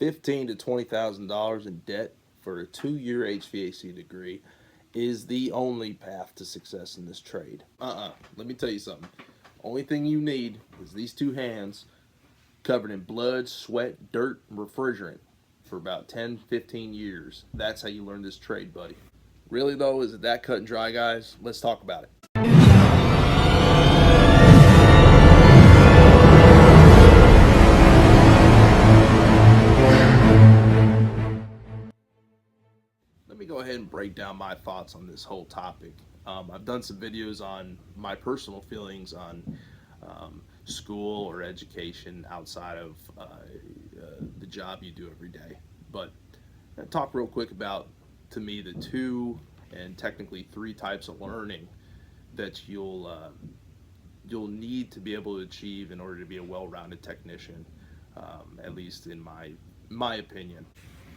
$15,000 to $20,000 in debt for a 2-year HVAC degree is the only path to success in this trade. Let me tell you something. Only thing you need is these two hands covered in blood, sweat, dirt, and refrigerant for about 10, 15 years. That's how you learn this trade, buddy. Really, though, is it that cut and dry, guys? Let's talk about it. Let me go ahead and break down my thoughts on this whole topic. I've done some videos on my personal feelings on school or education outside of the job you do every day. But I'll talk real quick about, to me, the two and technically three types of learning that you'll need to be able to achieve in order to be a well-rounded technician, at least in my opinion.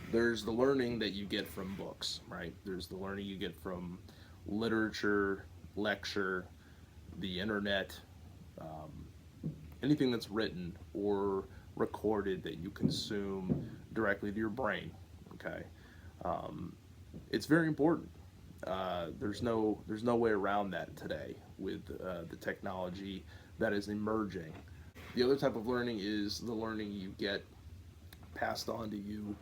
There's the learning that you get from books, right? There's the learning you get from literature, lecture, the internet, anything that's written or recorded that you consume directly to your brain. Okay, it's very important. There's no way around that today with the technology that is emerging. The other type of learning is the learning you get passed on to you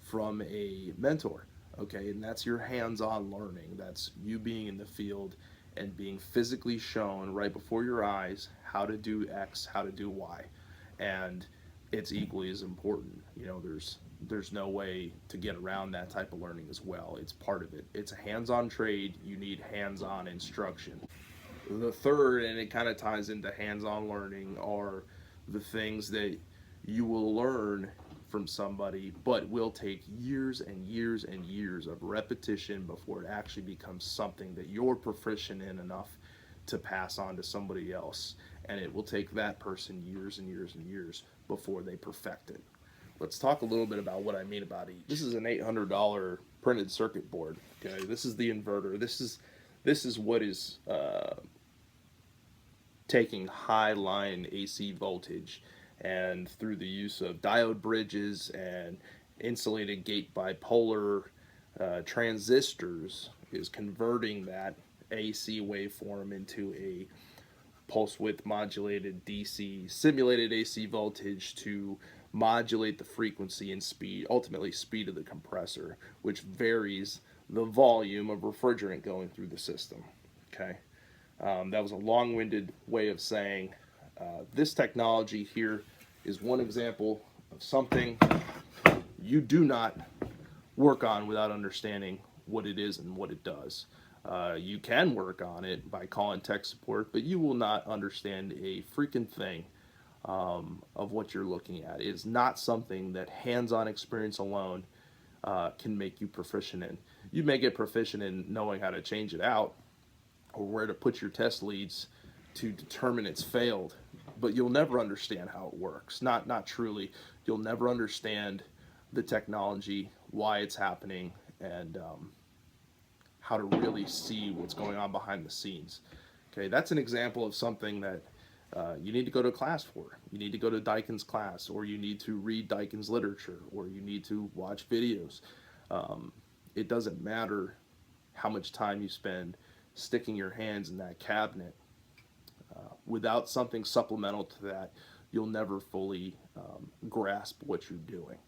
from a mentor. Okay, and that's your hands-on learning. That's you being in the field and being physically shown right before your eyes how to do X, how to do Y, and it's equally as important. There's no way to get around that type of learning as well. It's part of it. It's a hands-on trade. You need hands-on instruction. The third, and it kind of ties into hands-on learning, are the things that you will learn from somebody, but will take years and years and years of repetition before it actually becomes something that you're proficient in enough to pass on to somebody else. And it will take that person years and years and years before they perfect it. Let's talk a little bit about what I mean about each. This is an $800 printed circuit board. Okay, this is the inverter. This is what is taking high line AC voltage, and through the use of diode bridges and insulated gate bipolar transistors is converting that AC waveform into a pulse width modulated DC simulated AC voltage to modulate the frequency and speed, ultimately speed of the compressor, which varies the volume of refrigerant going through the system. Okay, that was a long-winded way of saying this technology here is one example of something you do not work on without understanding what it is and what it does. You can work on it by calling tech support, but you will not understand a freaking thing of what you're looking at. It is not something that hands-on experience alone can make you proficient in. You may get proficient in knowing how to change it out or where to put your test leads to determine it's failed, but you'll never understand how it works. Not truly. You'll never understand the technology, why it's happening, and how to really see what's going on behind the scenes. Okay, that's an example of something that you need to go to class for. You need to go to Daikin's class, or you need to read Daikin's literature, or you need to watch videos. It doesn't matter how much time you spend sticking your hands in that cabinet. Without something supplemental to that, you'll never fully grasp what you're doing.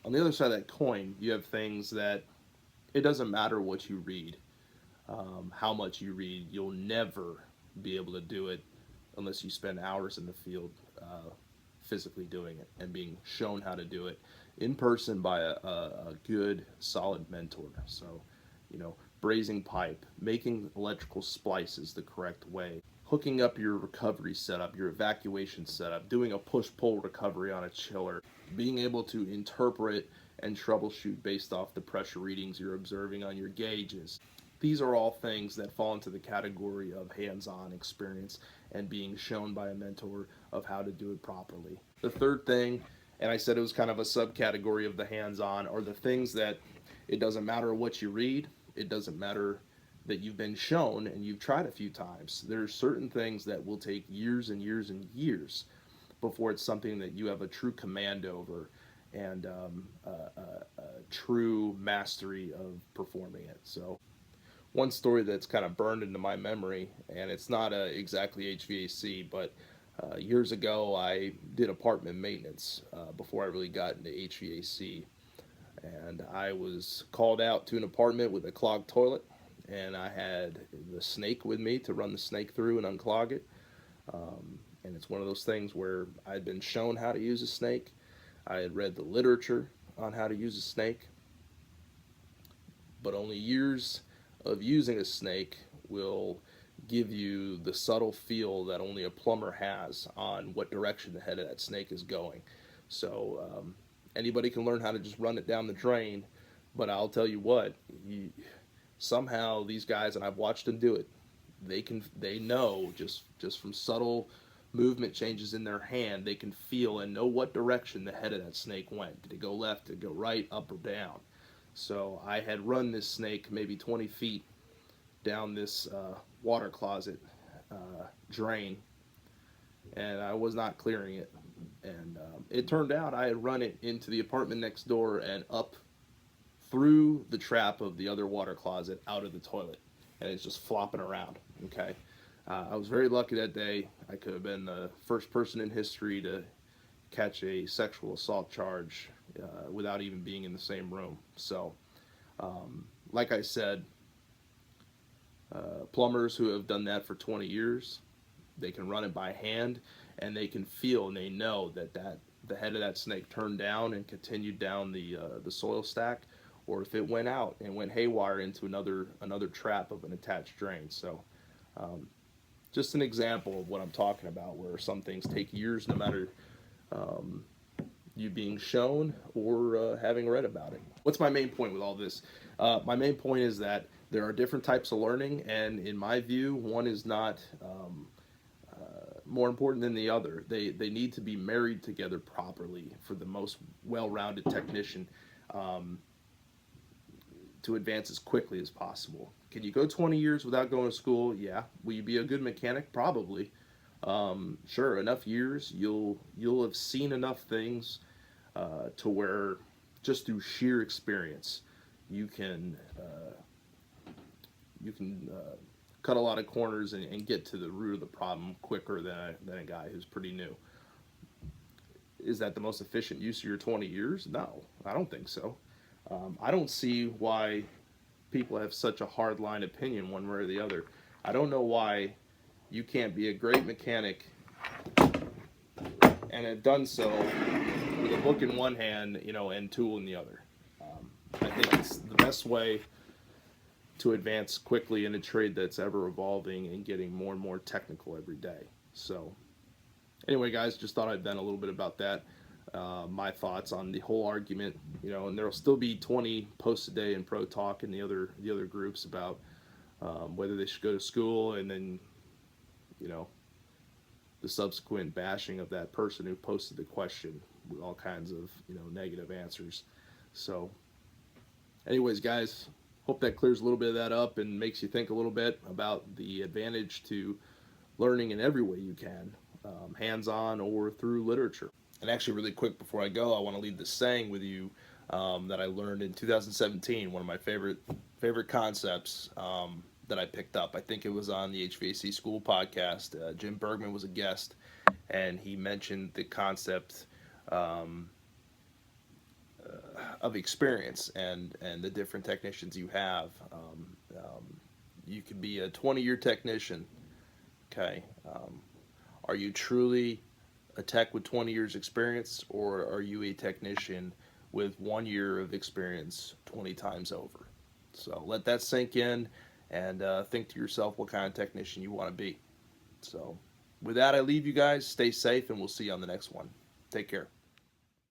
On the other side of that coin, you have things that it doesn't matter what you read, how much you read, you'll never be able to do it unless you spend hours in the field physically doing it and being shown how to do it in person by a good, solid mentor. So, brazing pipe, making electrical splices the correct way, hooking up your recovery setup, your evacuation setup, doing a push-pull recovery on a chiller, being able to interpret and troubleshoot based off the pressure readings you're observing on your gauges. These are all things that fall into the category of hands-on experience and being shown by a mentor of how to do it properly. The third thing, and I said it was kind of a subcategory of the hands-on, are the things that it doesn't matter what you read, it doesn't matter that you've been shown and you've tried a few times. There's certain things that will take years and years and years before it's something that you have a true command over and true mastery of performing it. So one story that's kind of burned into my memory, and it's not exactly HVAC, but years ago I did apartment maintenance before I really got into HVAC, and I was called out to an apartment with a clogged toilet, and I had the snake with me to run the snake through and unclog it. And it's one of those things where I'd been shown how to use a snake. I had read the literature on how to use a snake, but only years of using a snake will give you the subtle feel that only a plumber has on what direction the head of that snake is going. So anybody can learn how to just run it down the drain, but I'll tell you what, somehow these guys, and I've watched them do it, they know just from subtle movement changes in their hand, they can feel and know what direction the head of that snake went. Did it go left? Did it go right? Up or down? So I had run this snake maybe 20 feet down this water closet drain, and I was not clearing it. And it turned out I had run it into the apartment next door and up through the trap of the other water closet out of the toilet, and it's just flopping around. Okay, I was very lucky that day. I could have been the first person in history to catch a sexual assault charge without even being in the same room. So, like I said, plumbers who have done that for 20 years, they can run it by hand, and they can feel and they know that the head of that snake turned down and continued down the soil stack, or if it went out and went haywire into another trap of an attached drain. So just an example of what I'm talking about, where some things take years, no matter you being shown or having read about it. What's my main point with all this? My main point is that there are different types of learning, and in my view, one is not more important than the other. They need to be married together properly for the most well-rounded technician to advance as quickly as possible. Can you go 20 years without going to school? Yeah. Will you be a good mechanic? Probably. Sure, enough years, you'll have seen enough things to where just through sheer experience, you can cut a lot of corners and get to the root of the problem quicker than a guy who's pretty new. Is that the most efficient use of your 20 years? No, I don't think so. I don't see why people have such a hard line opinion one way or the other. I don't know why you can't be a great mechanic and have done so with a book in one hand, and tool in the other. I think it's the best way to advance quickly in a trade that's ever evolving and getting more and more technical every day. So anyway, guys, just thought I'd vent a little bit about that. My thoughts on the whole argument, and there'll still be 20 posts a day in Pro Talk and the other groups about whether they should go to school, and then the subsequent bashing of that person who posted the question with all kinds of negative answers. So anyways, guys, hope that clears a little bit of that up and makes you think a little bit about the advantage to learning in every way you can, hands-on or through literature. And actually, really quick before I go, I want to leave this saying with you that I learned in 2017, one of my favorite concepts that I picked up. I think it was on the HVAC School podcast. Jim Bergman was a guest, and he mentioned the concept of experience and the different technicians you have. You could be a 20-year technician, okay? Are you truly a tech with 20 years experience, or are you a technician with 1 year of experience 20 times over? So let that sink in, and think to yourself what kind of technician you want to be. So with that, I leave you guys. Stay safe, and we'll see you on the next one. Take care.